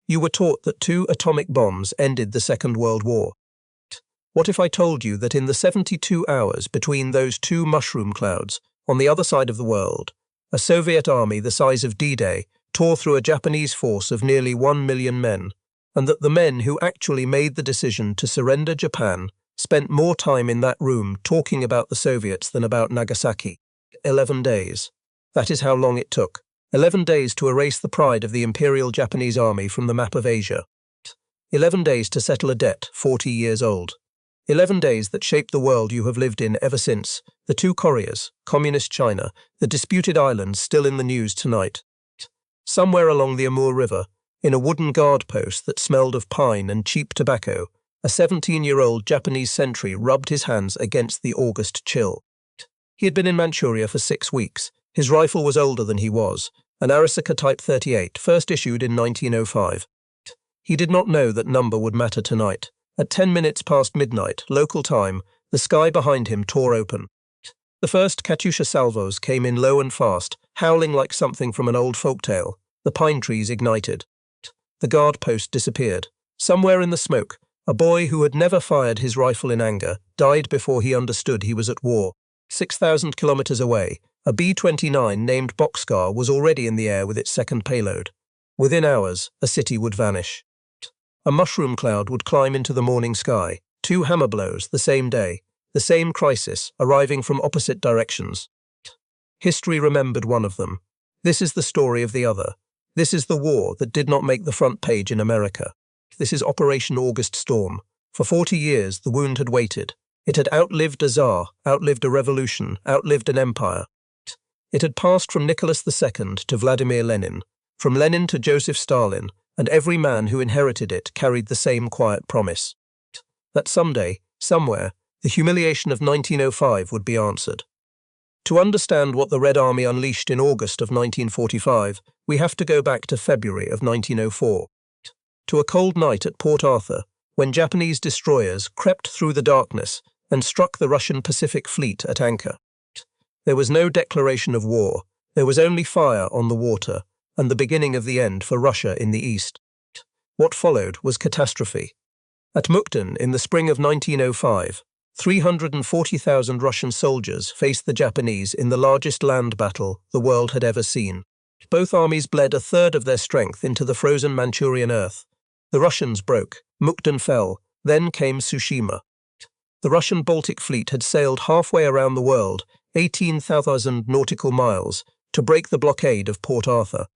You were taught that 2 atomic bombs ended the Second World War. What if I told you that in the 72 hours between those 2 mushroom clouds, on the other side of the world, a Soviet army the size of D-Day tore through a Japanese force of nearly 1 million men, and that the men who actually made the decision to surrender Japan spent more time in that room talking about the Soviets than about Nagasaki? 11 days. That is how long it took. 11 days to erase the pride of the Imperial Japanese Army from the map of Asia. 11 days to settle a debt 40 years old. 11 days that shaped the world you have lived in ever since. The 2 Koreas, Communist China, the disputed islands still in the news tonight. Somewhere along the Amur River, in a wooden guard post that smelled of pine and cheap tobacco, a 17-year-old Japanese sentry rubbed his hands against the August chill. He had been in Manchuria for 6 weeks. His rifle was older than he was, an Arisaka Type 38, first issued in 1905. He did not know that number would matter tonight. At 10 minutes past midnight, local time, the sky behind him tore open. The first Katyusha salvos came in low and fast, howling like something from an old folktale. The pine trees ignited. The guard post disappeared. Somewhere in the smoke, a boy who had never fired his rifle in anger died before he understood he was at war. 6,000 kilometers away, a B-29 named Boxcar was already in the air with its second payload. Within hours, a city would vanish. A mushroom cloud would climb into the morning sky. 2 hammer blows the same day, the same crisis, arriving from opposite directions. History remembered one of them. This is the story of the other. This is the war that did not make the front page in America. This is Operation August Storm. For 40 years, the wound had waited. It had outlived a czar, outlived a revolution, outlived an empire. It had passed from Nicholas II to Vladimir Lenin, from Lenin to Joseph Stalin, and every man who inherited it carried the same quiet promise. That someday, somewhere, the humiliation of 1905 would be answered. To understand what the Red Army unleashed in August of 1945, we have to go back to February of 1904. To a cold night at Port Arthur, when Japanese destroyers crept through the darkness and struck the Russian Pacific Fleet at anchor. There was no declaration of war, there was only fire on the water, and the beginning of the end for Russia in the east. What followed was catastrophe. At Mukden in the spring of 1905, 340,000 Russian soldiers faced the Japanese in the largest land battle the world had ever seen. Both armies bled a third of their strength into the frozen Manchurian earth. The Russians broke, Mukden fell, then came Tsushima. The Russian Baltic Fleet had sailed halfway around the world, 18,000 nautical miles, to break the blockade of Port Arthur.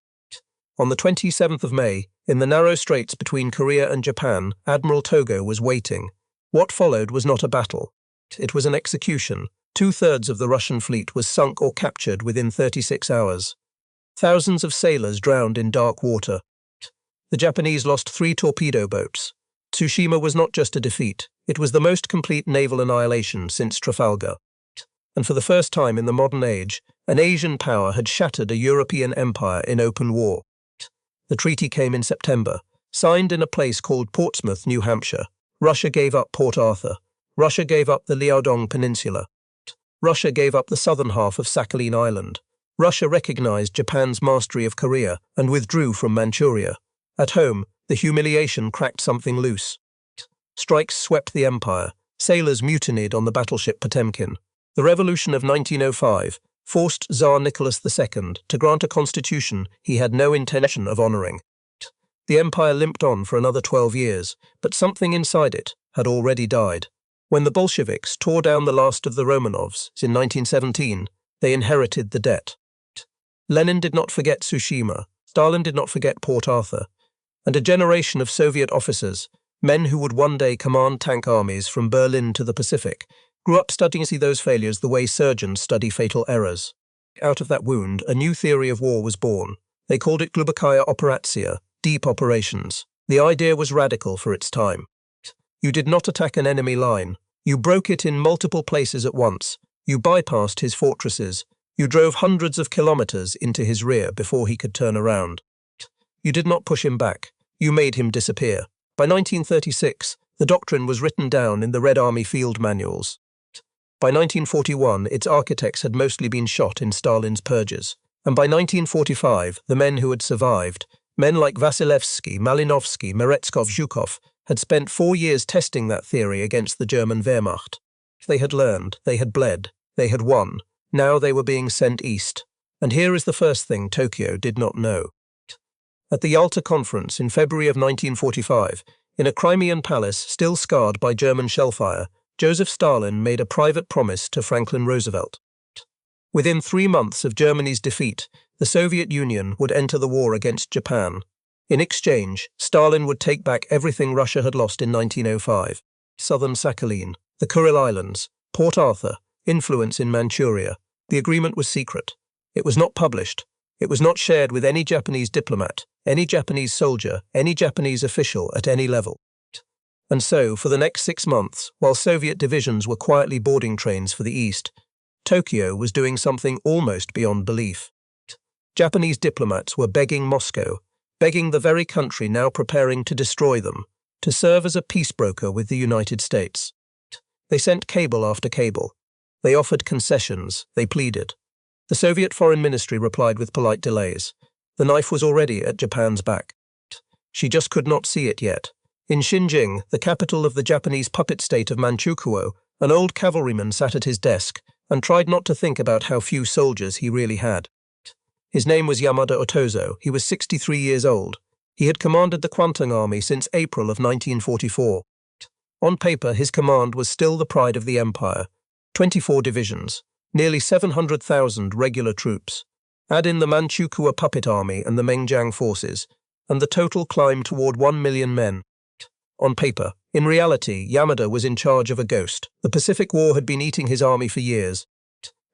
On the 27th of May, in the narrow straits between Korea and Japan, Admiral Togo was waiting. What followed was not a battle. It was an execution. 2/3 of the Russian fleet was sunk or captured within 36 hours. Thousands of sailors drowned in dark water. The Japanese lost 3 torpedo boats. Tsushima was not just a defeat, it was the most complete naval annihilation since Trafalgar. And for the first time in the modern age, an Asian power had shattered a European empire in open war. The treaty came in September, signed in a place called Portsmouth, New Hampshire. Russia gave up Port Arthur. Russia gave up the Liaodong Peninsula. Russia gave up the southern half of Sakhalin Island. Russia recognized Japan's mastery of Korea and withdrew from Manchuria. At home, the humiliation cracked something loose. Strikes swept the empire. Sailors mutinied on the battleship Potemkin. The revolution of 1905 forced Tsar Nicholas II to grant a constitution he had no intention of honoring. The empire limped on for another 12 years, but something inside it had already died. When the Bolsheviks tore down the last of the Romanovs in 1917, they inherited the debt. Lenin did not forget Tsushima, Stalin did not forget Port Arthur, and a generation of Soviet officers, men who would one day command tank armies from Berlin to the Pacific, grew up studying those failures the way surgeons study fatal errors. Out of that wound, a new theory of war was born. They called it Glubokaya Operatia, deep operations. The idea was radical for its time. You did not attack an enemy line. You broke it in multiple places at once. You bypassed his fortresses. You drove hundreds of kilometers into his rear before he could turn around. You did not push him back. You made him disappear. By 1936, the doctrine was written down in the Red Army field manuals. By 1941, its architects had mostly been shot in Stalin's purges. And by 1945, the men who had survived, Men like Vasilevsky, Malinovsky, Meretskov, Zhukov had spent 4 years testing that theory against the German Wehrmacht. They had learned, they had bled, they had won. Now they were being sent east. And here is the first thing Tokyo did not know. At the Yalta Conference in February of 1945, in a Crimean palace still scarred by German shellfire, Joseph Stalin made a private promise to Franklin Roosevelt. Within 3 months of Germany's defeat, the Soviet Union would enter the war against Japan. In exchange, Stalin would take back everything Russia had lost in 1905: southern Sakhalin, the Kuril Islands, Port Arthur, influence in Manchuria. The agreement was secret. It was not published. It was not shared with any Japanese diplomat, any Japanese soldier, any Japanese official at any level. And so, for the next 6 months, while Soviet divisions were quietly boarding trains for the east, Tokyo was doing something almost beyond belief. Japanese diplomats were begging Moscow, begging the very country now preparing to destroy them, to serve as a peace broker with the United States. They sent cable after cable. They offered concessions. They pleaded. The Soviet Foreign Ministry replied with polite delays. The knife was already at Japan's back. She just could not see it yet. In Xinjiang, the capital of the Japanese puppet state of Manchukuo, an old cavalryman sat at his desk and tried not to think about how few soldiers he really had. His name was Yamada Otozo. He was 63 years old. He had commanded the Kwantung army since April of 1944. On paper, his command was still the pride of the empire. 24 divisions, nearly 700,000 regular troops. Add in the Manchukuo puppet army and the Mengjiang forces, and the total climbed toward 1 million men. On paper. In reality, Yamada was in charge of a ghost. The Pacific War had been eating his army for years.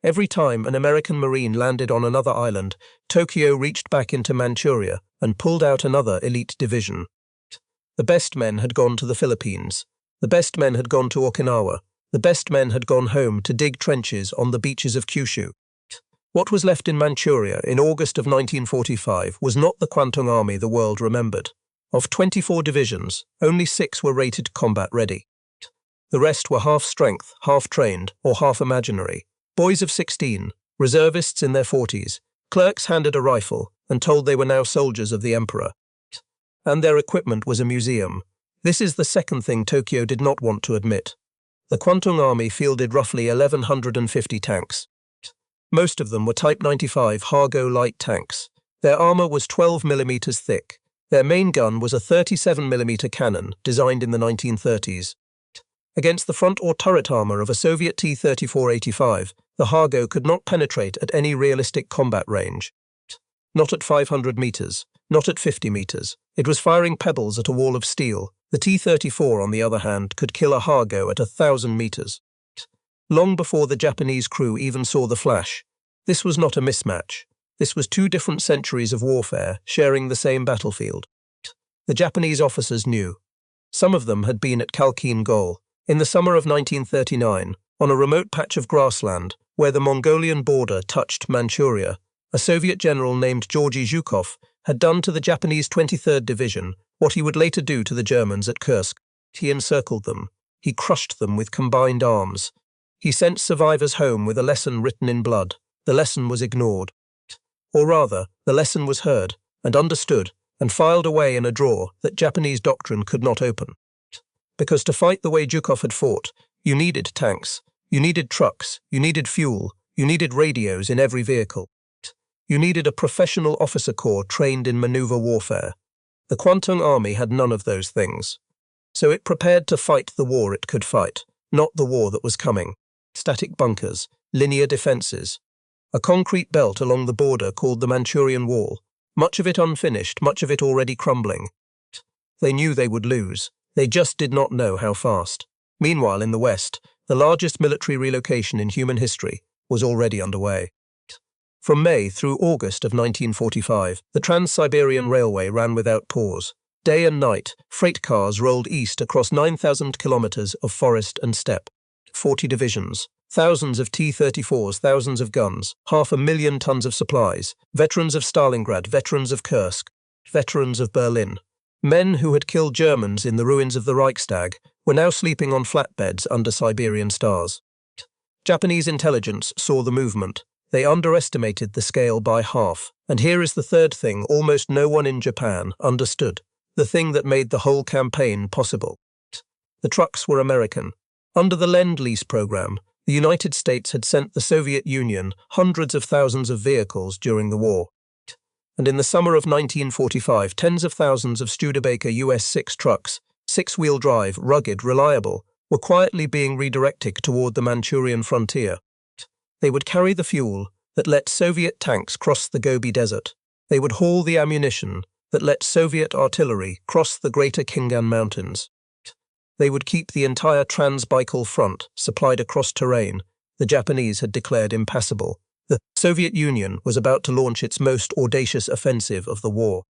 Every time an American Marine landed on another island, Tokyo reached back into Manchuria and pulled out another elite division. The best men had gone to the Philippines. The best men had gone to Okinawa. The best men had gone home to dig trenches on the beaches of Kyushu. What was left in Manchuria in August of 1945 was not the Kwantung army the world remembered. Of 24 divisions, only 6 were rated combat ready. The rest were half strength, half trained, or half imaginary. Boys of 16, reservists in their 40s, clerks handed a rifle and told they were now soldiers of the emperor. And their equipment was a museum. This is the second thing Tokyo did not want to admit. The Kwantung army fielded roughly 1,150 tanks. Most of them were Type 95 Hargo light tanks. Their armor was 12 mm thick. Their main gun was a 37 mm cannon designed in the 1930s. Against the front or turret armor of a Soviet T-34-85, the Hargo could not penetrate at any realistic combat range. Not at 500 meters, not at 50 meters. It was firing pebbles at a wall of steel. The T-34, on the other hand, could kill a Hargo at 1,000 meters. Long before the Japanese crew even saw the flash, this was not a mismatch. This was 2 different centuries of warfare sharing the same battlefield. The Japanese officers knew. Some of them had been at Khalkhin Gol. In the summer of 1939, on a remote patch of grassland where the Mongolian border touched Manchuria, a Soviet general named Georgy Zhukov had done to the Japanese 23rd Division what he would later do to the Germans at Kursk. He encircled them. He crushed them with combined arms. He sent survivors home with a lesson written in blood. The lesson was ignored. Or rather, the lesson was heard and understood and filed away in a drawer that Japanese doctrine could not open. Because to fight the way Zhukov had fought, you needed tanks, you needed trucks, you needed fuel, you needed radios in every vehicle. You needed a professional officer corps trained in maneuver warfare. The Kwantung army had none of those things. So it prepared to fight the war it could fight, not the war that was coming. Static bunkers, linear defenses, a concrete belt along the border called the Manchurian Wall, much of it unfinished, much of it already crumbling. They knew they would lose. They just did not know how fast. Meanwhile, in the West, the largest military relocation in human history was already underway. From May through August of 1945, the Trans-Siberian Railway ran without pause. Day and night, freight cars rolled east across 9,000 kilometers of forest and steppe. 40 divisions, thousands of T-34s, thousands of guns, 500,000 tons of supplies, veterans of Stalingrad, veterans of Kursk, veterans of Berlin. Men who had killed Germans in the ruins of the Reichstag were now sleeping on flatbeds under Siberian stars. Japanese intelligence saw the movement. They underestimated the scale by half. And here is the third thing almost no one in Japan understood, the thing that made the whole campaign possible. The trucks were American. Under the Lend-Lease program, the United States had sent the Soviet Union hundreds of thousands of vehicles during the war. And in the summer of 1945, tens of thousands of Studebaker US-6 trucks, six-wheel drive, rugged, reliable, were quietly being redirected toward the Manchurian frontier. They would carry the fuel that let Soviet tanks cross the Gobi Desert. They would haul the ammunition that let Soviet artillery cross the greater Khingan Mountains. They would keep the entire Trans-Baikal front supplied across terrain the Japanese had declared impassable. The Soviet Union was about to launch its most audacious offensive of the war.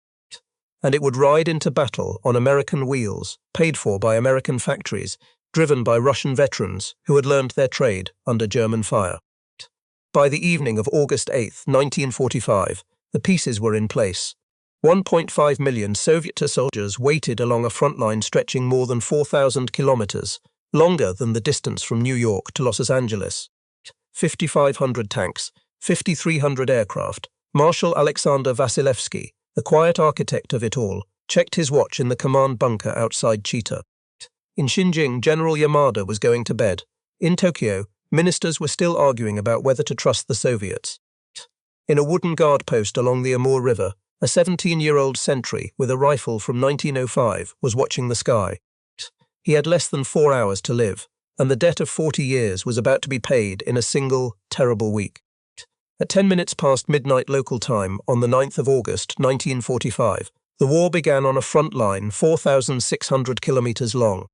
And it would ride into battle on American wheels, paid for by American factories, driven by Russian veterans who had learned their trade under German fire. By the evening of August 8, 1945, the pieces were in place. 1.5 million Soviet soldiers waited along a front line stretching more than 4,000 kilometers, longer than the distance from New York to Los Angeles. 5,500 tanks, 5,300 aircraft. Marshal Alexander Vasilevsky, the quiet architect of it all, checked his watch in the command bunker outside Chita. In Xinjiang, General Yamada was going to bed. In Tokyo, ministers were still arguing about whether to trust the Soviets. In a wooden guard post along the Amur River, a 17-year-old sentry with a rifle from 1905 was watching the sky. He had less than 4 hours to live, and the debt of 40 years was about to be paid in a single, terrible week. At 10 minutes past midnight local time on the 9th of August, 1945, the war began on a front line 4,600 kilometers long.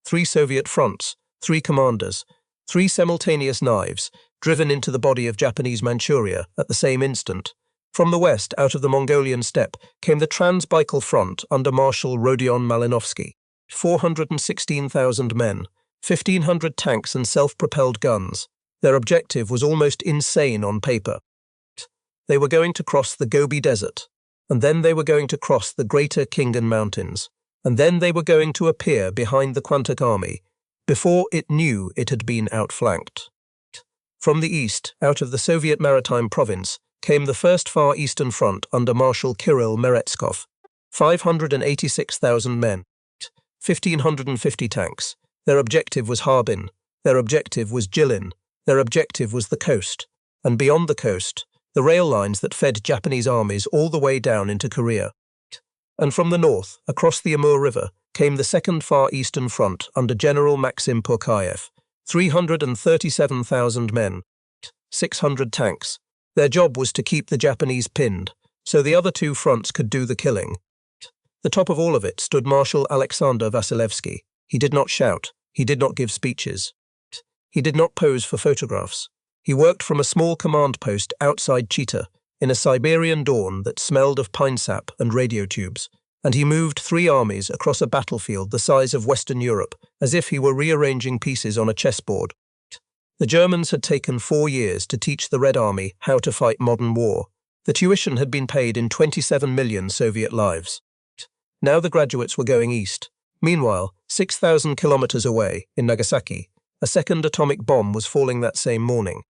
3 Soviet fronts, 3 commanders, 3 simultaneous knives, driven into the body of Japanese Manchuria at the same instant. From the west, out of the Mongolian steppe, came the Trans-Baikal front under Marshal Rodion Malinovsky. 416,000 men, 1,500 tanks and self-propelled guns. Their objective was almost insane on paper. They were going to cross the Gobi Desert, and then they were going to cross the greater Khingan Mountains, and then they were going to appear behind the Kwantung army, before it knew it had been outflanked. From the east, out of the Soviet maritime province, came the First Far Eastern Front under Marshal Kirill Meretskov, 586,000 men, 1,550 tanks. Their objective was Harbin, their objective was Jilin, their objective was the coast, and beyond the coast, the rail lines that fed Japanese armies all the way down into Korea. And from the north, across the Amur River, came the Second Far Eastern Front under General Maxim Pourkayev, 337,000 men, 600 tanks. Their job was to keep the Japanese pinned, so the other 2 fronts could do the killing. The top of all of it stood Marshal Alexander Vasilevsky. He did not shout. He did not give speeches. He did not pose for photographs. He worked from a small command post outside Chita, in a Siberian dawn that smelled of pine sap and radio tubes, and he moved 3 armies across a battlefield the size of Western Europe, as if he were rearranging pieces on a chessboard. The Germans had taken 4 years to teach the Red Army how to fight modern war. The tuition had been paid in 27 million Soviet lives. Now the graduates were going east. Meanwhile, 6,000 kilometers away, in Nagasaki, a second atomic bomb was falling that same morning.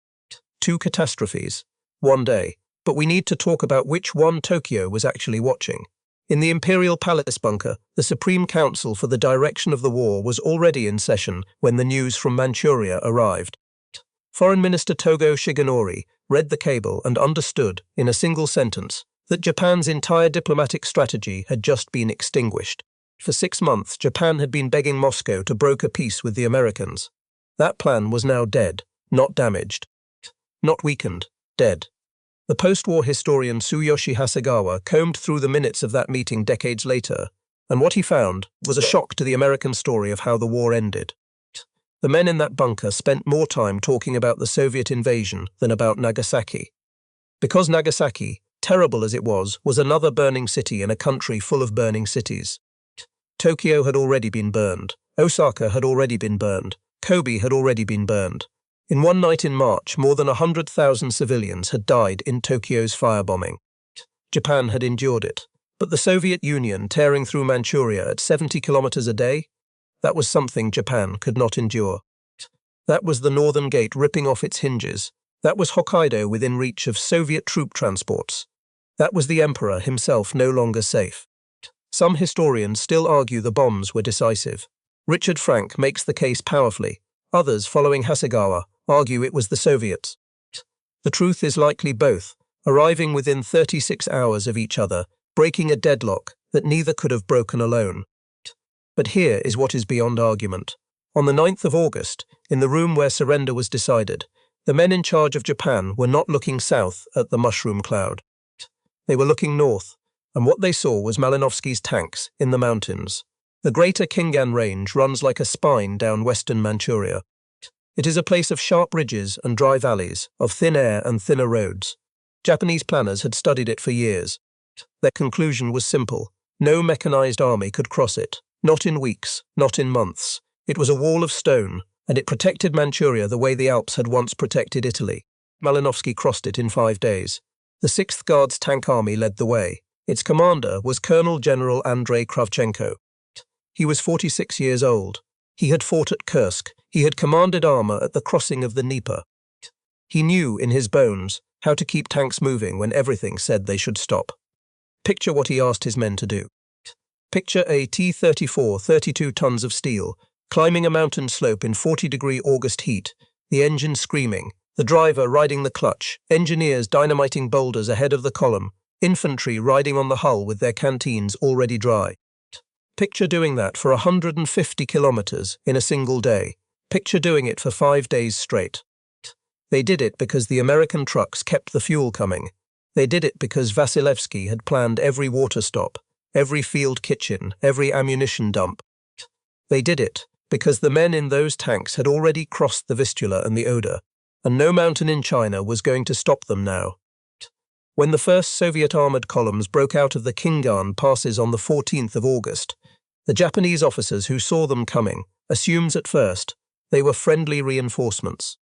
2 catastrophes, 1 day. But we need to talk about which one Tokyo was actually watching. In the Imperial Palace bunker, the Supreme Council for the direction of the war was already in session when the news from Manchuria arrived. Foreign Minister Togo Shigenori read the cable and understood, in a single sentence, that Japan's entire diplomatic strategy had just been extinguished. For 6 months, Japan had been begging Moscow to broker peace with the Americans. That plan was now dead, not damaged. Not weakened, dead. The post-war historian Tsuyoshi Hasegawa combed through the minutes of that meeting decades later, and what he found was a shock to the American story of how the war ended. The men in that bunker spent more time talking about the Soviet invasion than about Nagasaki. Because Nagasaki, terrible as it was another burning city in a country full of burning cities. Tokyo had already been burned. Osaka had already been burned. Kobe had already been burned. In one night in March, more than 100,000 civilians had died in Tokyo's firebombing. Japan had endured it. But the Soviet Union tearing through Manchuria at 70 kilometers a day? That was something Japan could not endure. That was the Northern Gate ripping off its hinges. That was Hokkaido within reach of Soviet troop transports. That was the emperor himself no longer safe. Some historians still argue the bombs were decisive. Richard Frank makes the case powerfully. Others, following Hasegawa, argue it was the Soviets. The truth is likely both, arriving within 36 hours of each other, breaking a deadlock that neither could have broken alone. But here is what is beyond argument. On the 9th of August, in the room where surrender was decided, the men in charge of Japan were not looking south at the mushroom cloud. They were looking north, and what they saw was Malinovsky's tanks in the mountains. The greater Khingan range runs like a spine down western Manchuria. It is a place of sharp ridges and dry valleys, of thin air and thinner roads. Japanese planners had studied it for years. Their conclusion was simple. No mechanized army could cross it. Not in weeks, not in months. It was a wall of stone, and it protected Manchuria the way the Alps had once protected Italy. Malinovsky crossed it in 5 days. The 6th Guards Tank Army led the way. Its commander was Colonel General Andrei Kravchenko. He was 46 years old. He had fought at Kursk. He had commanded armor at the crossing of the Dnieper. He knew in his bones how to keep tanks moving when everything said they should stop. Picture what he asked his men to do. Picture a T-34, 32 tons of steel, climbing a mountain slope in 40-degree August heat, the engine screaming, the driver riding the clutch, engineers dynamiting boulders ahead of the column, infantry riding on the hull with their canteens already dry. Picture doing that for 150 kilometers in a single day. Picture doing it for 5 days straight. They did it because the American trucks kept the fuel coming. They did it because Vasilevsky had planned every water stop, every field kitchen, every ammunition dump. They did it because the men in those tanks had already crossed the Vistula and the Oder, and no mountain in China was going to stop them now. When the first Soviet armored columns broke out of the Khingan passes on the 14th of August, the Japanese officers who saw them coming assumed at first they were friendly reinforcements.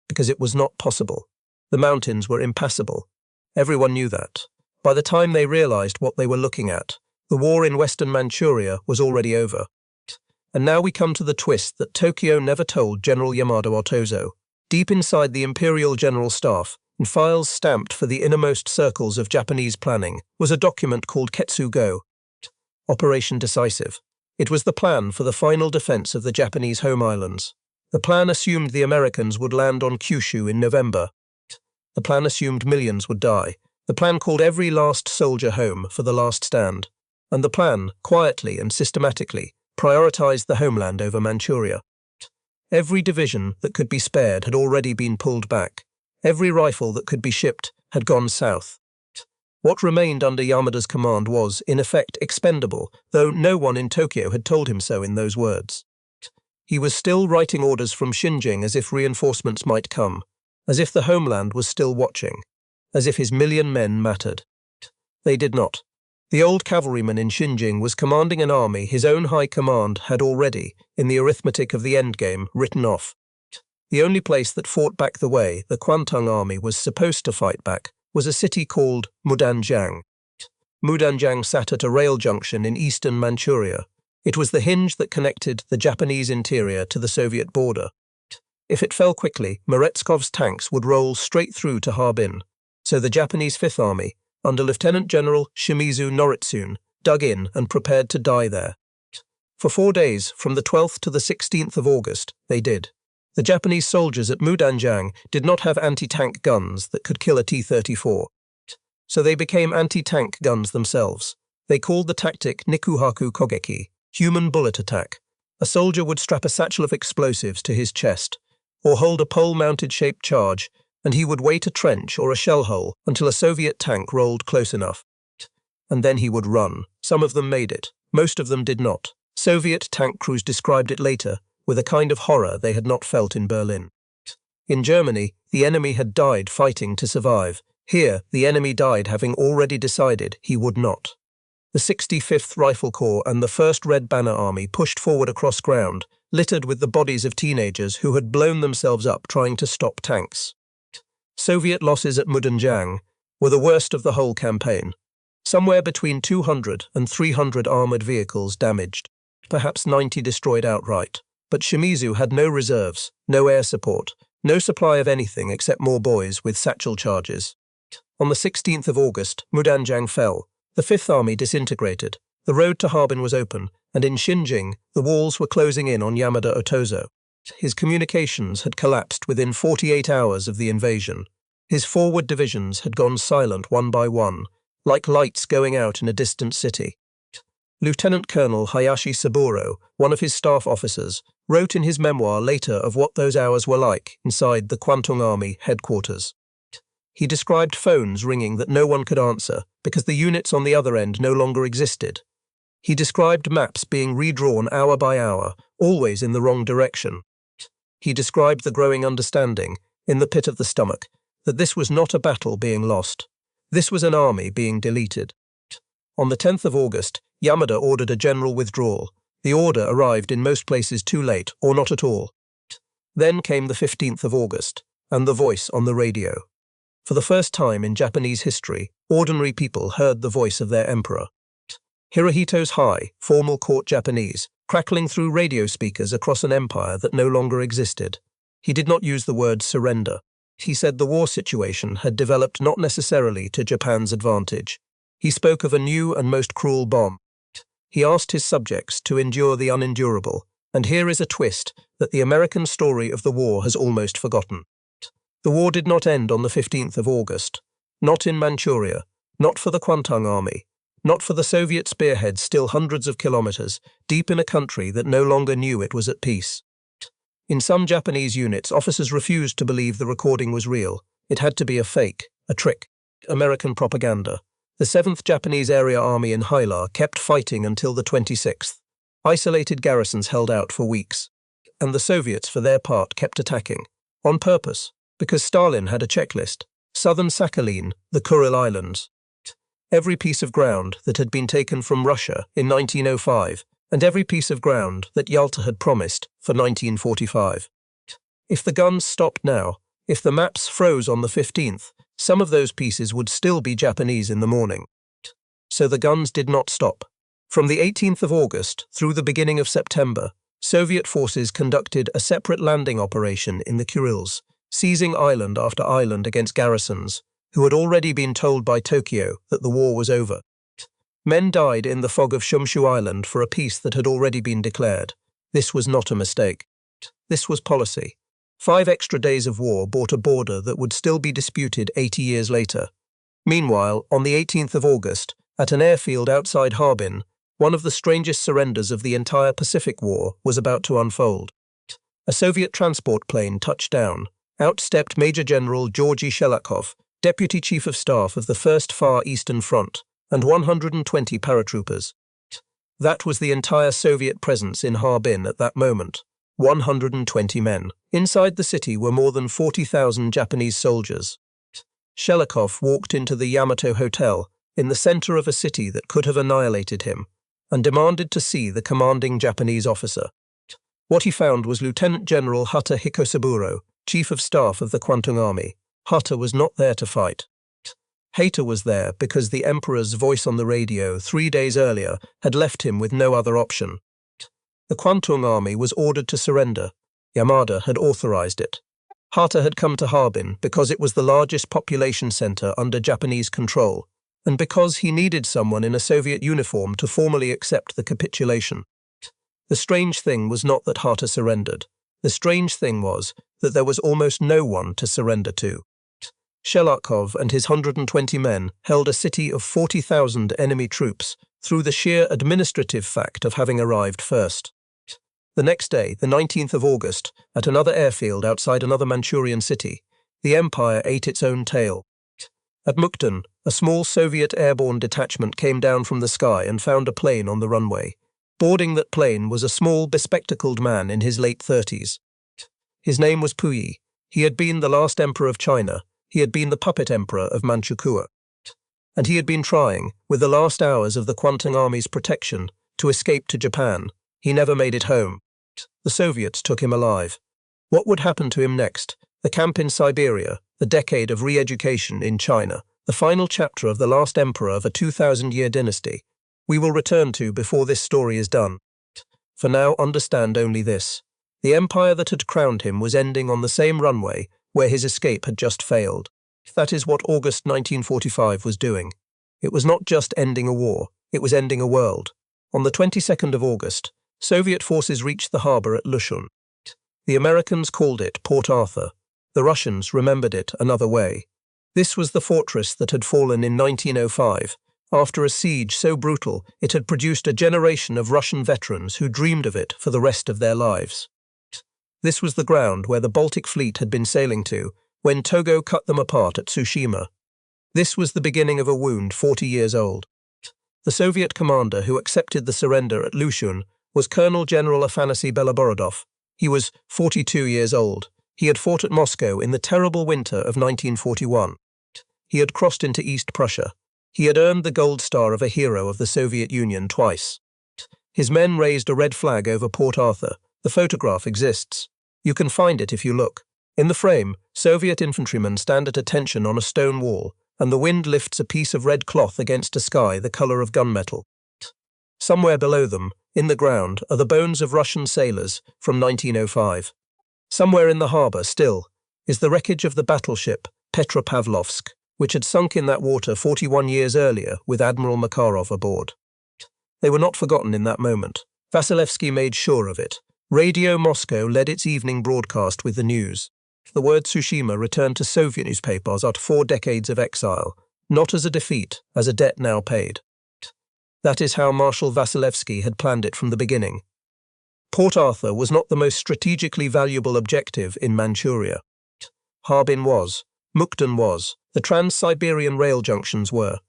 Because it was not possible. The mountains were impassable. Everyone knew that. By the time they realized what they were looking at, the war in western Manchuria was already over. And now we come to the twist that Tokyo never told General Yamada Otozo. Deep inside the Imperial General Staff, in files stamped for the innermost circles of Japanese planning, was a document called Ketsugo, Operation Decisive. It was the plan for the final defense of the Japanese home islands. The plan assumed the Americans would land on Kyushu in November. The plan assumed millions would die. The plan called every last soldier home for the last stand. And the plan, quietly and systematically, prioritized the homeland over Manchuria. Every division that could be spared had already been pulled back. Every rifle that could be shipped had gone south. What remained under Yamada's command was, in effect, expendable, though no one in Tokyo had told him so in those words. He was still writing orders from Xinjiang as if reinforcements might come, as if the homeland was still watching, as if his 1,000,000 men mattered. They did not. The old cavalryman in Xinjiang was commanding an army his own high command had already, in the arithmetic of the endgame, written off. The only place that fought back the way the Kwantung army was supposed to fight back was a city called Mudanjiang. Mudanjiang sat at a rail junction in eastern Manchuria. It was the hinge that connected the Japanese interior to the Soviet border. If it fell quickly, Merezkov's tanks would roll straight through to Harbin. So the Japanese Fifth Army, under Lieutenant General Shimizu Noritsune, dug in and prepared to die there. For 4 days, from the 12th to the 16th of August, they did. The Japanese soldiers at Mudanjiang did not have anti-tank guns that could kill a T-34. So they became anti-tank guns themselves. They called the tactic Nikuhaku Kogeki, human bullet attack. A soldier would strap a satchel of explosives to his chest, or hold a pole-mounted shaped charge, and he would wait a trench or a shell hole until a Soviet tank rolled close enough. And then he would run. Some of them made it. Most of them did not. Soviet tank crews described it later with a kind of horror they had not felt in Berlin. In Germany, the enemy had died fighting to survive. Here, the enemy died having already decided he would not. The 65th Rifle Corps and the 1st Red Banner Army pushed forward across ground, littered with the bodies of teenagers who had blown themselves up trying to stop tanks. Soviet losses at Mudanjiang were the worst of the whole campaign. Somewhere between 200 and 300 armoured vehicles damaged, perhaps 90 destroyed outright. But Shimizu had no reserves, no air support, No supply of anything except more boys with satchel charges. On the 16th of August, Mudanjiang fell. The Fifth Army disintegrated. The road to Harbin was open, and in Xinjiang, the walls were closing in on Yamada Otozo. His communications had collapsed within 48 hours of the invasion. His forward divisions had gone silent one by one, like lights going out in a distant city. Lieutenant Colonel Hayashi Saburo, one of his staff officers, wrote in his memoir later of what those hours were like inside the Kwantung Army headquarters. He described phones ringing that no one could answer because the units on the other end no longer existed. He described maps being redrawn hour by hour, always in the wrong direction. He described the growing understanding, in the pit of the stomach, that this was not a battle being lost. This was an army being deleted. On the 10th of August, Yamada ordered a general withdrawal. The order arrived in most places too late, or not at all. Then came the 15th of August, and the voice on the radio. For the first time in Japanese history, ordinary people heard the voice of their emperor. Hirohito's high, formal court Japanese, crackling through radio speakers across an empire that no longer existed. He did not use the word surrender. He said the war situation had developed not necessarily to Japan's advantage. He spoke of a new and most cruel bomb. He asked his subjects to endure the unendurable, and here is a twist that the American story of the war has almost forgotten. The war did not end on the 15th of August. Not in Manchuria, not for the Kwantung Army, not for the Soviet spearheads still hundreds of kilometers, deep in a country that no longer knew it was at peace. In some Japanese units, officers refused to believe the recording was real. It had to be a fake, a trick, American propaganda. The 7th Japanese Area Army in Hylar kept fighting until the 26th. Isolated garrisons held out for weeks. And the Soviets, for their part, kept attacking. On purpose, because Stalin had a checklist. Southern Sakhalin, the Kuril Islands. Every piece of ground that had been taken from Russia in 1905, and every piece of ground that Yalta had promised for 1945. If the guns stopped now, if the maps froze on the 15th, some of those pieces would still be Japanese in the morning. So the guns did not stop. From the 18th of August through the beginning of September, Soviet forces conducted a separate landing operation in the Kurils, seizing island after island against garrisons, who had already been told by Tokyo that the war was over. Men died in the fog of Shumshu Island for a peace that had already been declared. This was not a mistake. This was policy. 5 extra days of war bought a border that would still be disputed 80 years later. Meanwhile, on the 18th of August, at an airfield outside Harbin, one of the strangest surrenders of the entire Pacific War was about to unfold. A Soviet transport plane touched down. Out stepped Major General Georgy Shelakov, Deputy Chief of Staff of the 1st Far Eastern Front, and 120 paratroopers. That was the entire Soviet presence in Harbin at that moment. 120 men. Inside the city were more than 40,000 Japanese soldiers. Shelakov walked into the Yamato Hotel, in the center of a city that could have annihilated him, and demanded to see the commanding Japanese officer. What he found was Lieutenant General Hata Hikosaburo, Chief of Staff of the Kwantung Army. Hata was not there to fight. Hata was there because the Emperor's voice on the radio 3 days earlier had left him with no other option. The Kwantung Army was ordered to surrender. Yamada had authorized it. Hata had come to Harbin because it was the largest population center under Japanese control, and because he needed someone in a Soviet uniform to formally accept the capitulation. The strange thing was not that Hata surrendered. The strange thing was that there was almost no one to surrender to. Shelakov and his 120 men held a city of 40,000 enemy troops through the sheer administrative fact of having arrived first. The next day, the 19th of August, at another airfield outside another Manchurian city, the empire ate its own tail. At Mukden, a small Soviet airborne detachment came down from the sky and found a plane on the runway. Boarding that plane was a small, bespectacled man in his late 30s. His name was Puyi. He had been the last emperor of China. He had been the puppet emperor of Manchuria. And he had been trying, with the last hours of the Kwantung Army's protection, to escape to Japan. He never made it home. The Soviets took him alive. What would happen to him next? The camp in Siberia, the decade of re-education in China, the final chapter of the last emperor of a 2,000-year dynasty. We will return to before this story is done. For now, understand only this. The empire that had crowned him was ending on the same runway where his escape had just failed. That is what August 1945 was doing. It was not just ending a war, it was ending a world. On the 22nd of August, Soviet forces reached the harbour at Lushun. The Americans called it Port Arthur. The Russians remembered it another way. This was the fortress that had fallen in 1905, after a siege so brutal it had produced a generation of Russian veterans who dreamed of it for the rest of their lives. This was the ground where the Baltic fleet had been sailing to when Togo cut them apart at Tsushima. This was the beginning of a wound 40 years old. The Soviet commander who accepted the surrender at Lushun was Colonel General Afanasy Beloborodov. He was 42 years old. He had fought at Moscow in the terrible winter of 1941. He had crossed into East Prussia. He had earned the Gold Star of a hero of the Soviet Union twice. His men raised a red flag over Port Arthur. The photograph exists. You can find it if you look. In the frame, Soviet infantrymen stand at attention on a stone wall, and the wind lifts a piece of red cloth against a sky the colour of gunmetal. Somewhere below them, in the ground, are the bones of Russian sailors from 1905. Somewhere in the harbour, still, is the wreckage of the battleship Petropavlovsk, which had sunk in that water 41 years earlier with Admiral Makarov aboard. They were not forgotten in that moment. Vasilevsky made sure of it. Radio Moscow led its evening broadcast with the news. The word Tsushima returned to Soviet newspapers after 4 decades of exile, not as a defeat, as a debt now paid. That is how Marshal Vasilevsky had planned it from the beginning. Port Arthur was not the most strategically valuable objective in Manchuria. Harbin was, Mukden was, the Trans-Siberian rail junctions were.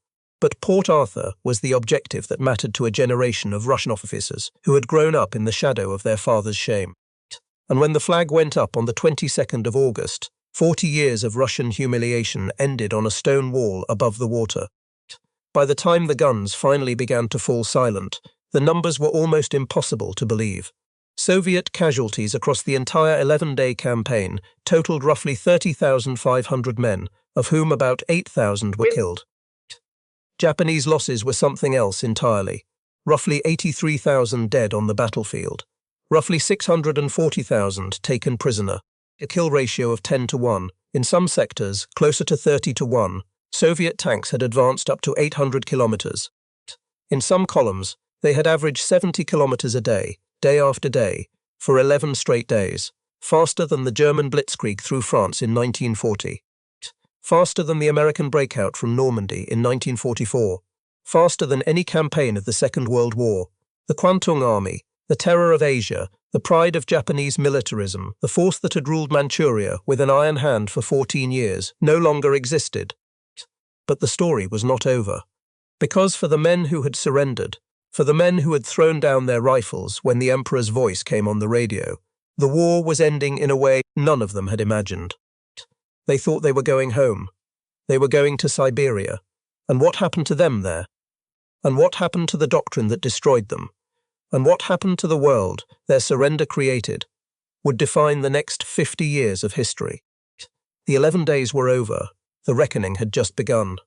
But Port Arthur was the objective that mattered to a generation of Russian officers who had grown up in the shadow of their father's shame. And when the flag went up on the 22nd of August, 40 years of Russian humiliation ended on a stone wall above the water. By the time the guns finally began to fall silent, the numbers were almost impossible to believe. Soviet casualties across the entire 11-day campaign totaled roughly 30,500 men, of whom about 8,000 were killed. Japanese losses were something else entirely. Roughly 83,000 dead on the battlefield. Roughly 640,000 taken prisoner. A kill ratio of 10 to 1. In some sectors, closer to 30 to 1. Soviet tanks had advanced up to 800 kilometers. In some columns, they had averaged 70 kilometers a day, day after day, for 11 straight days. Faster than the German blitzkrieg through France in 1940. Faster than the American breakout from Normandy in 1944, faster than any campaign of the Second World War. The Kwantung Army, the terror of Asia, the pride of Japanese militarism, the force that had ruled Manchuria with an iron hand for 14 years, no longer existed. But the story was not over. Because for the men who had surrendered, for the men who had thrown down their rifles when the Emperor's voice came on the radio, the war was ending in a way none of them had imagined. They thought they were going home. They were going to Siberia. And what happened to them there? And what happened to the doctrine that destroyed them? And what happened to the world their surrender created would define the next 50 years of history. The 11 days were over. The reckoning had just begun.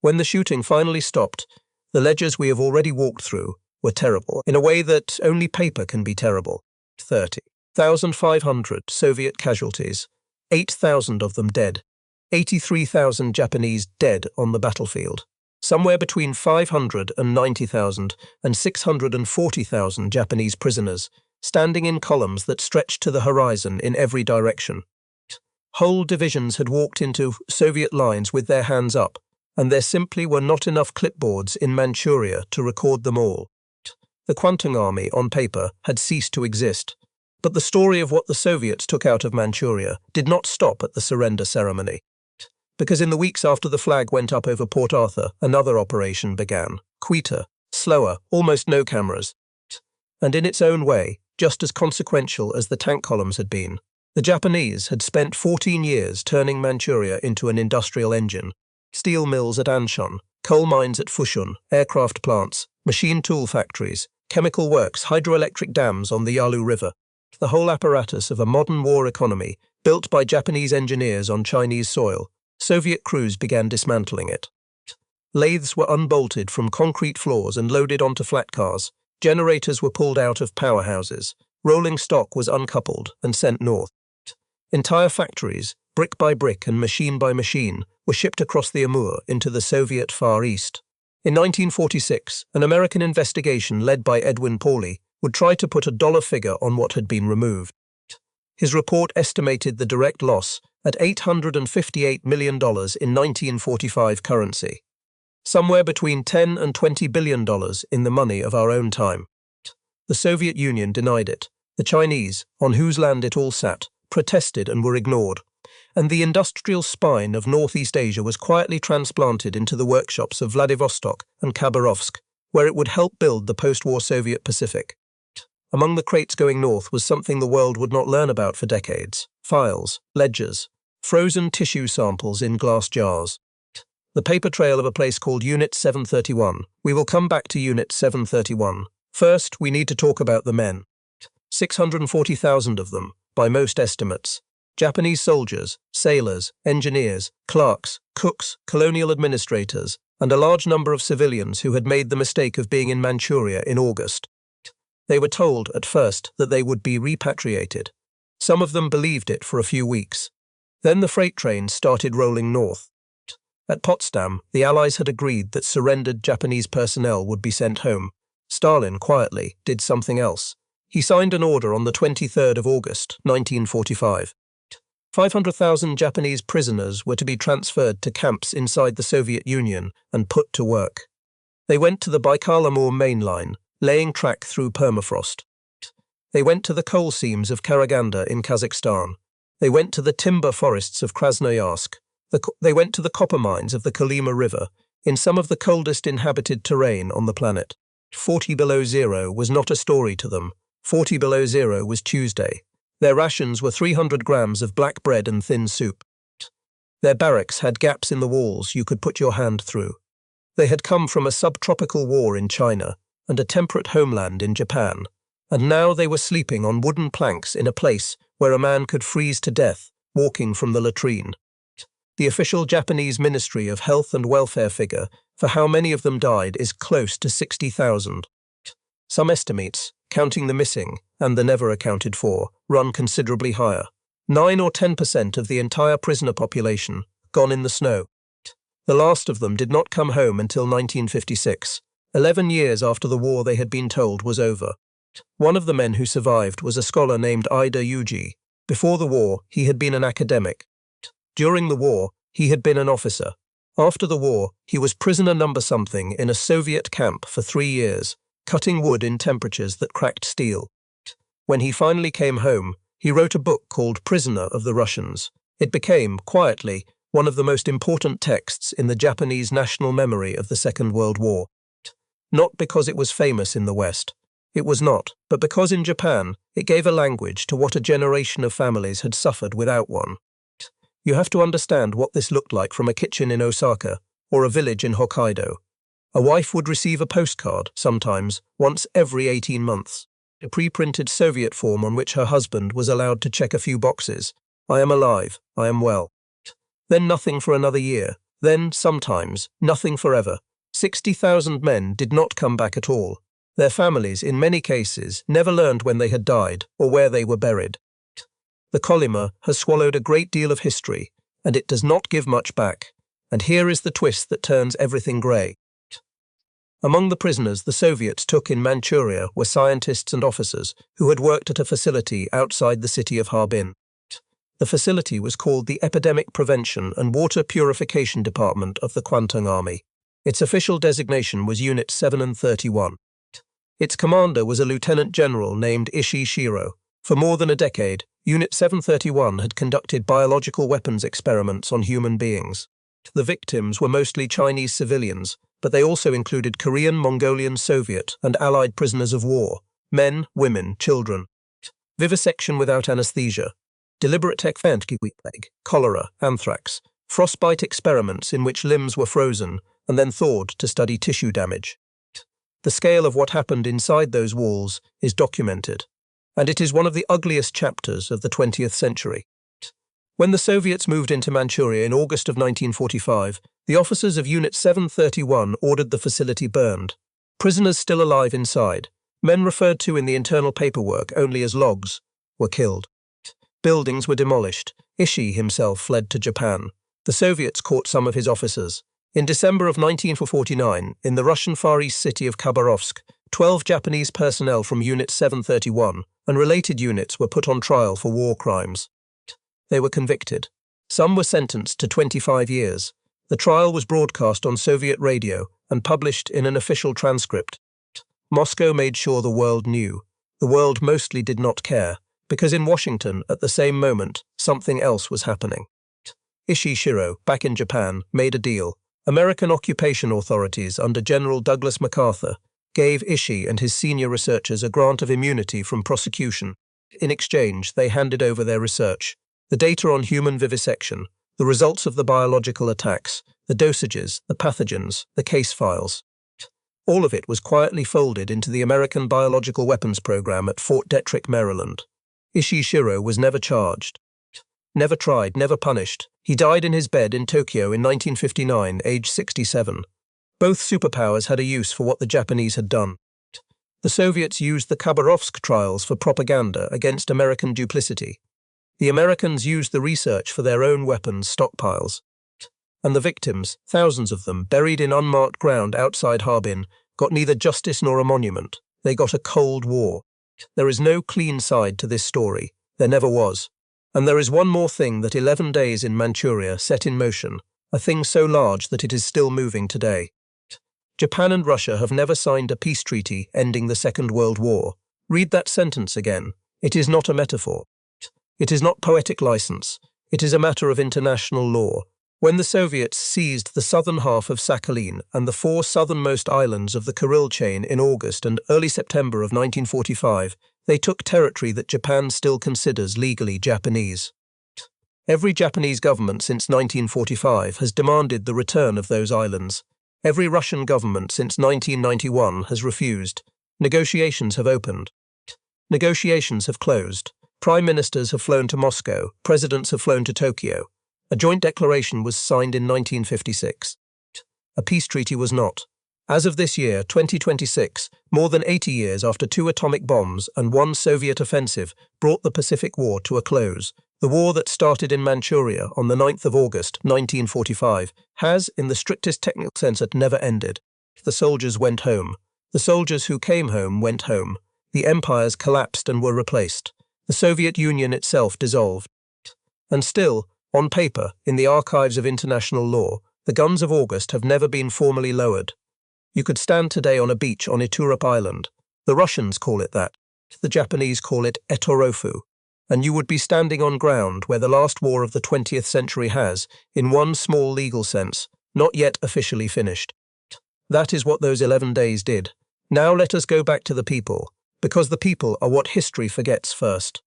When the shooting finally stopped, the ledgers we have already walked through were terrible, in a way that only paper can be terrible. 30,500 Soviet casualties. 8,000 of them dead, 83,000 Japanese dead on the battlefield, somewhere between 590,000 and 640,000 Japanese prisoners, standing in columns that stretched to the horizon in every direction. Whole divisions had walked into Soviet lines with their hands up, and there simply were not enough clipboards in Manchuria to record them all. The Kwantung Army, on paper, had ceased to exist. But the story of what the Soviets took out of Manchuria did not stop at the surrender ceremony. Because in the weeks after the flag went up over Port Arthur, another operation began. Quieter, slower, almost no cameras. And in its own way, just as consequential as the tank columns had been. The Japanese had spent 14 years turning Manchuria into an industrial engine. Steel mills at Anshan, coal mines at Fushun, aircraft plants, machine tool factories, chemical works, hydroelectric dams on the Yalu River. The whole apparatus of a modern war economy, built by Japanese engineers on Chinese soil, Soviet crews began dismantling it. Lathes were unbolted from concrete floors and loaded onto flat cars. Generators were pulled out of powerhouses. Rolling stock was uncoupled and sent north. Entire factories, brick by brick and machine by machine, were shipped across the Amur into the Soviet Far East. In 1946, an American investigation led by Edwin Pauley would try to put a dollar figure on what had been removed. His report estimated the direct loss at $858 million in 1945 currency, somewhere between $10 and $20 billion in the money of our own time. The Soviet Union denied it. The Chinese, on whose land it all sat, protested and were ignored, and the industrial spine of Northeast Asia was quietly transplanted into the workshops of Vladivostok and Khabarovsk, where it would help build the post-war Soviet Pacific. Among the crates going north was something the world would not learn about for decades: files, ledgers, frozen tissue samples in glass jars. The paper trail of a place called Unit 731. We will come back to Unit 731. First, we need to talk about the men. 640,000 of them, by most estimates. Japanese soldiers, sailors, engineers, clerks, cooks, colonial administrators, and a large number of civilians who had made the mistake of being in Manchuria in August. They were told at first that they would be repatriated. Some of them believed it for a few weeks. Then the freight trains started rolling north. At Potsdam, the Allies had agreed that surrendered Japanese personnel would be sent home. Stalin, quietly, did something else. He signed an order on the 23rd of August, 1945. 500,000 Japanese prisoners were to be transferred to camps inside the Soviet Union and put to work. They went to the Baikal-Amur main line, laying track through permafrost. They went to the coal seams of Karaganda in Kazakhstan. They went to the timber forests of Krasnoyarsk. They went to the copper mines of the Kolyma River, in some of the coldest inhabited terrain on the planet. 40 below zero was not a story to them. 40 below zero was Tuesday. Their rations were 300 grams of black bread and thin soup. Their barracks had gaps in the walls you could put your hand through. They had come from a subtropical war in China and a temperate homeland in Japan, and now they were sleeping on wooden planks in a place where a man could freeze to death walking from the latrine. The official Japanese Ministry of Health and Welfare figure for how many of them died is close to 60,000. Some estimates, counting the missing and the never accounted for, run considerably higher. 9 or 10% of the entire prisoner population gone in the snow. The last of them did not come home until 1956, 11 years after the war they had been told was over. One of the men who survived was a scholar named Ida Yuji. Before the war, he had been an academic. During the war, he had been an officer. After the war, he was prisoner number something in a Soviet camp for 3 years, cutting wood in temperatures that cracked steel. When he finally came home, he wrote a book called Prisoner of the Russians. It became, quietly, one of the most important texts in the Japanese national memory of the Second World War. Not because it was famous in the West. It was not, but because in Japan, it gave a language to what a generation of families had suffered without one. You have to understand what this looked like from a kitchen in Osaka or a village in Hokkaido. A wife would receive a postcard, sometimes, once every 18 months, a pre-printed Soviet form on which her husband was allowed to check a few boxes. I am alive, I am well. Then nothing for another year, then, sometimes, nothing forever. 60,000 men did not come back at all. Their families, in many cases, never learned when they had died or where they were buried. The Kolyma has swallowed a great deal of history, and it does not give much back. And here is the twist that turns everything grey. Among the prisoners the Soviets took in Manchuria were scientists and officers who had worked at a facility outside the city of Harbin. The facility was called the Epidemic Prevention and Water Purification Department of the Kwantung Army. Its official designation was Unit 731. Its commander was a lieutenant general named Ishii Shiro. For more than a decade, Unit 731 had conducted biological weapons experiments on human beings. The victims were mostly Chinese civilians, but they also included Korean, Mongolian, Soviet, and Allied prisoners of war, men, women, children. Vivisection without anesthesia, deliberate plague, cholera, anthrax, frostbite experiments in which limbs were frozen and then thawed to study tissue damage. The scale of what happened inside those walls is documented, and it is one of the ugliest chapters of the 20th century. When the Soviets moved into Manchuria in August of 1945, the officers of Unit 731 ordered the facility burned. Prisoners still alive inside, Men referred to in the internal paperwork only as logs were killed. Buildings were demolished. Ishii himself fled to Japan. The Soviets caught some of his officers. In December of 1949, in the Russian Far East city of Khabarovsk, 12 Japanese personnel from Unit 731 and related units were put on trial for war crimes. They were convicted. Some were sentenced to 25 years. The trial was broadcast on Soviet radio and published in an official transcript. Moscow made sure the world knew. The world mostly did not care, because in Washington, at the same moment, something else was happening. Ishii Shiro, back in Japan, made a deal. American occupation authorities under General Douglas MacArthur gave Ishii and his senior researchers a grant of immunity from prosecution. In exchange, they handed over their research, the data on human vivisection, the results of the biological attacks, the dosages, the pathogens, the case files. All of it was quietly folded into the American Biological Weapons Program at Fort Detrick, Maryland. Ishii Shiro was never charged. Never tried, never punished. He died in his bed in Tokyo in 1959, aged 67. Both superpowers had a use for what the Japanese had done. The Soviets used the Khabarovsk trials for propaganda against American duplicity. The Americans used the research for their own weapons stockpiles. And the victims, thousands of them, buried in unmarked ground outside Harbin, got neither justice nor a monument. They got a Cold War. There is no clean side to this story. There never was. And there is one more thing that 11 days in Manchuria set in motion, a thing so large that it is still moving today. Japan and Russia have never signed a peace treaty ending the Second World War. Read that sentence again. It is not a metaphor. It is not poetic license. It is a matter of international law. When the Soviets seized the southern half of Sakhalin and the 4 southernmost islands of the Kuril chain in August and early September of 1945, they took territory that Japan still considers legally Japanese. Every Japanese government since 1945 has demanded the return of those islands. Every Russian government since 1991 has refused. Negotiations have opened. Negotiations have closed. Prime ministers have flown to Moscow. Presidents have flown to Tokyo. A joint declaration was signed in 1956. A peace treaty was not. As of this year, 2026, more than 80 years after 2 atomic bombs and 1 Soviet offensive brought the Pacific War to a close, the war that started in Manchuria on the 9th of August, 1945, has, in the strictest technical sense, never ended. The soldiers went home. The soldiers who came home went home. The empires collapsed and were replaced. The Soviet Union itself dissolved. And still, on paper, in the archives of international law, the guns of August have never been formally lowered. You could stand today on a beach on Iturup Island. The Russians call it that. The Japanese call it Etorofu. And you would be standing on ground where the last war of the 20th century has, in one small legal sense, not yet officially finished. That is what those 11 days did. Now let us go back to the people, because the people are what history forgets first.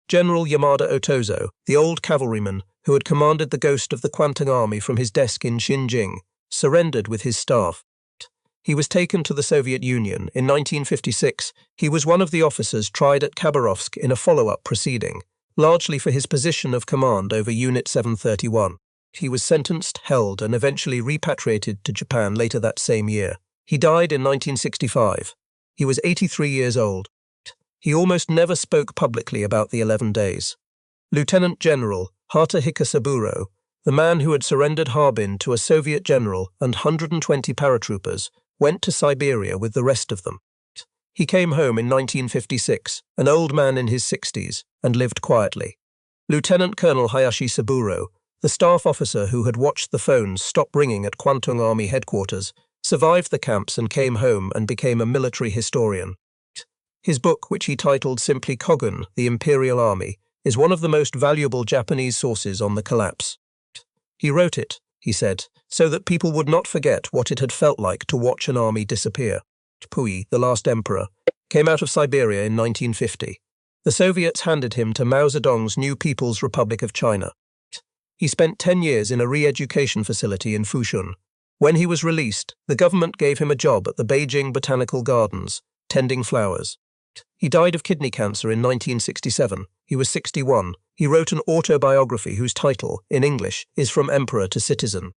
General Yamada Otozo, the old cavalryman who had commanded the ghost of the Kwantung army from his desk in Xinjiang, surrendered with his staff. He was taken to the Soviet Union. In 1956, he was one of the officers tried at Khabarovsk in a follow-up proceeding, largely for his position of command over Unit 731. He was sentenced, held, and eventually repatriated to Japan later that same year. He died in 1965. He was 83 years old. He almost never spoke publicly about the 11 days. Lieutenant General Hatahika Saburo, the man who had surrendered Harbin to a Soviet general and 120 paratroopers, went to Siberia with the rest of them. He came home in 1956, an old man in his 60s, and lived quietly. Lieutenant Colonel Hayashi Saburo, the staff officer who had watched the phones stop ringing at Kwantung Army headquarters, survived the camps and came home and became a military historian. His book, which he titled simply Kogun, the Imperial Army, is one of the most valuable Japanese sources on the collapse. He wrote it, he said, so that people would not forget what it had felt like to watch an army disappear. Puyi, the last emperor, came out of Siberia in 1950. The Soviets handed him to Mao Zedong's new People's Republic of China. He spent 10 years in a re-education facility in Fushun. When he was released, the government gave him a job at the Beijing Botanical Gardens, tending flowers. He died of kidney cancer in 1967. He was 61. He wrote an autobiography whose title, in English, is From Emperor to Citizen.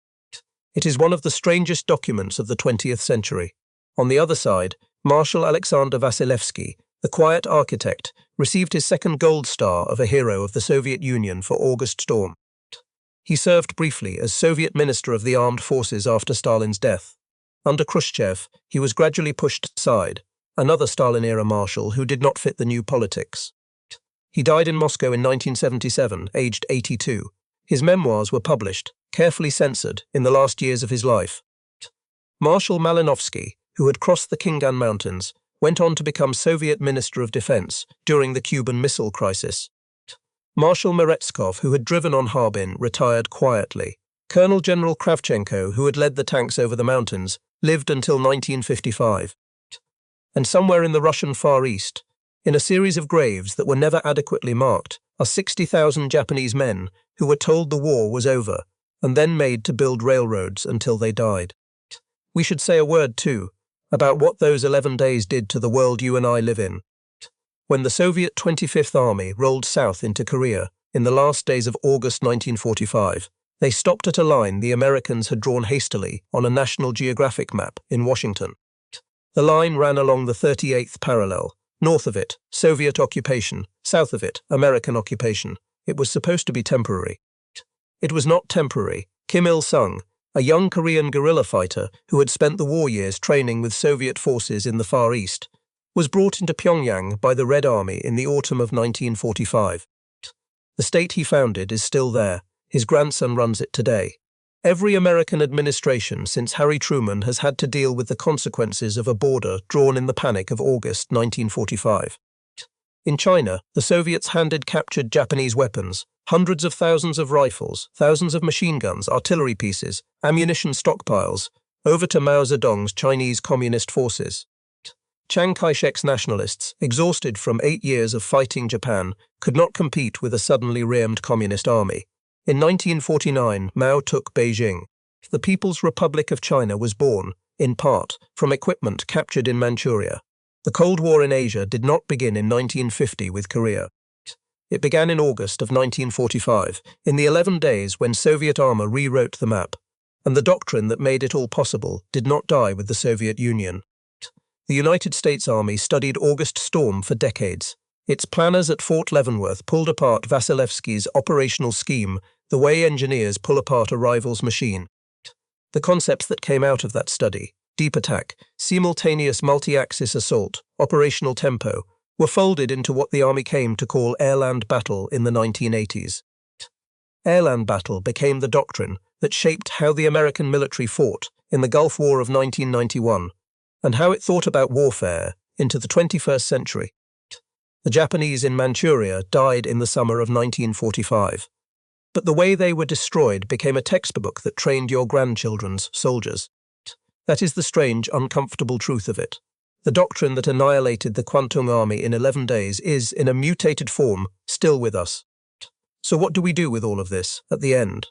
It is one of the strangest documents of the 20th century. On the other side, Marshal Alexander Vasilevsky, the quiet architect, received his second Gold Star of a Hero of the Soviet Union for August Storm. He served briefly as Soviet Minister of the Armed Forces after Stalin's death. Under Khrushchev, he was gradually pushed aside, another Stalin-era marshal who did not fit the new politics. He died in Moscow in 1977, aged 82. His memoirs were published, carefully censored, in the last years of his life. Marshal Malinovsky, who had crossed the Khingan Mountains, went on to become Soviet Minister of Defense during the Cuban Missile Crisis. Marshal Meretskov, who had driven on Harbin, retired quietly. Colonel General Kravchenko, who had led the tanks over the mountains, lived until 1955. And somewhere in the Russian Far East, in a series of graves that were never adequately marked, are 60,000 Japanese men who were told the war was over and then made to build railroads until they died. We should say a word, too, about what those 11 days did to the world you and I live in. When the Soviet 25th Army rolled south into Korea in the last days of August 1945, they stopped at a line the Americans had drawn hastily on a National Geographic map in Washington. The line ran along the 38th parallel. North of it, Soviet occupation. South of it, American occupation. It was supposed to be temporary. It was not temporary. Kim Il-sung, a young Korean guerrilla fighter who had spent the war years training with Soviet forces in the Far East, was brought into Pyongyang by the Red Army in the autumn of 1945. The state he founded is still there. His grandson runs it today. Every American administration since Harry Truman has had to deal with the consequences of a border drawn in the panic of August 1945. In China, the Soviets handed captured Japanese weapons, hundreds of thousands of rifles, thousands of machine guns, artillery pieces, ammunition stockpiles, over to Mao Zedong's Chinese Communist forces. Chiang Kai-shek's nationalists, exhausted from 8 years of fighting Japan, could not compete with a suddenly rearmed communist army. In 1949, Mao took Beijing. The People's Republic of China was born, in part, from equipment captured in Manchuria. The Cold War in Asia did not begin in 1950 with Korea. It began in August of 1945, in the 11 days when Soviet armor rewrote the map, and the doctrine that made it all possible did not die with the Soviet Union. The United States Army studied August Storm for decades. Its planners at Fort Leavenworth pulled apart Vasilevsky's operational scheme the way engineers pull apart a rival's machine. The concepts that came out of that study, deep attack, simultaneous multi-axis assault, operational tempo, were folded into what the Army came to call air-land battle in the 1980s. Air-land battle became the doctrine that shaped how the American military fought in the Gulf War of 1991 and how it thought about warfare into the 21st century. The Japanese in Manchuria died in the summer of 1945. But the way they were destroyed became a textbook that trained your grandchildren's soldiers. That is the strange, uncomfortable truth of it. The doctrine that annihilated the Kwantung army in 11 days is, in a mutated form, still with us. So what do we do with all of this, at the end?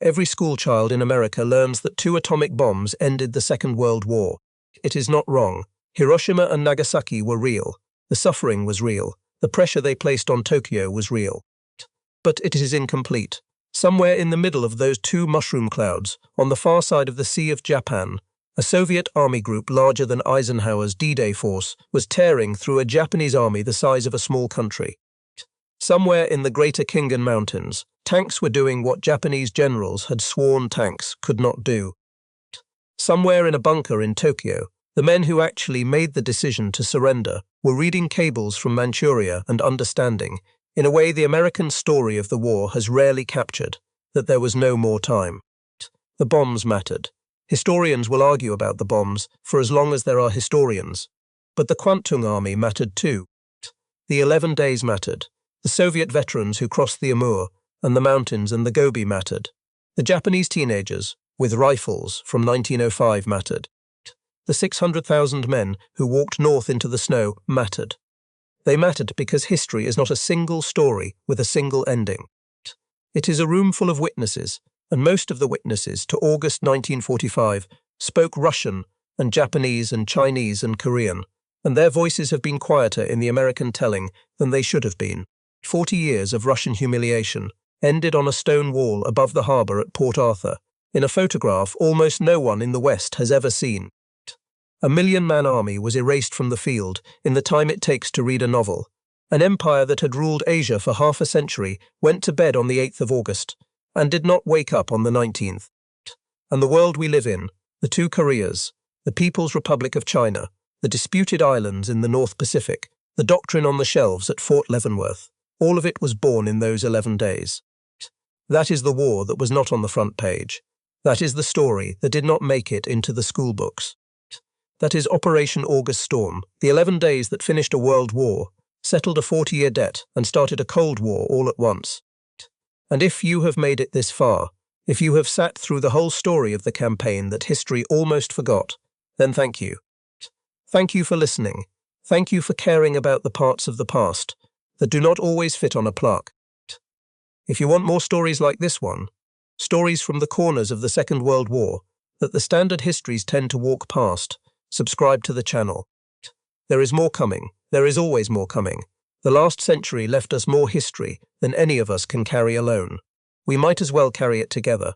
Every schoolchild in America learns that 2 atomic bombs ended the Second World War. It is not wrong. Hiroshima and Nagasaki were real. The suffering was real. The pressure they placed on Tokyo was real. But it is incomplete. Somewhere in the middle of those 2 mushroom clouds, on the far side of the Sea of Japan, a Soviet army group larger than Eisenhower's D-Day force was tearing through a Japanese army the size of a small country. Somewhere in the greater Khingan Mountains, tanks were doing what Japanese generals had sworn tanks could not do. Somewhere in a bunker in Tokyo, the men who actually made the decision to surrender were reading cables from Manchuria and understanding, in a way the American story of the war has rarely captured, that there was no more time. The bombs mattered. Historians will argue about the bombs for as long as there are historians. But the Kwantung army mattered too. The 11 days mattered. The Soviet veterans who crossed the Amur and the mountains and the Gobi mattered. The Japanese teenagers, with rifles from 1905 mattered. The 600,000 men who walked north into the snow mattered. They mattered because history is not a single story with a single ending. It is a room full of witnesses, and most of the witnesses to August 1945 spoke Russian and Japanese and Chinese and Korean, and their voices have been quieter in the American telling than they should have been. 40 years of Russian humiliation ended on a stone wall above the harbour at Port Arthur, in a photograph almost no one in the West has ever seen. A million-man army was erased from the field in the time it takes to read a novel. An empire that had ruled Asia for half a century went to bed on the 8th of August and did not wake up on the 19th. And the world we live in, the two Koreas, the People's Republic of China, the disputed islands in the North Pacific, the doctrine on the shelves at Fort Leavenworth, all of it was born in those 11 days. That is the war that was not on the front page. That is the story that did not make it into the school books. That is Operation August Storm, the 11 days that finished a world war, settled a 40-year debt, and started a Cold War all at once. And if you have made it this far, if you have sat through the whole story of the campaign that history almost forgot, then thank you. Thank you for listening. Thank you for caring about the parts of the past that do not always fit on a plaque. If you want more stories like this one, stories from the corners of the Second World War that the standard histories tend to walk past, subscribe to the channel. There is more coming. There is always more coming. The last century left us more history than any of us can carry alone. We might as well carry it together.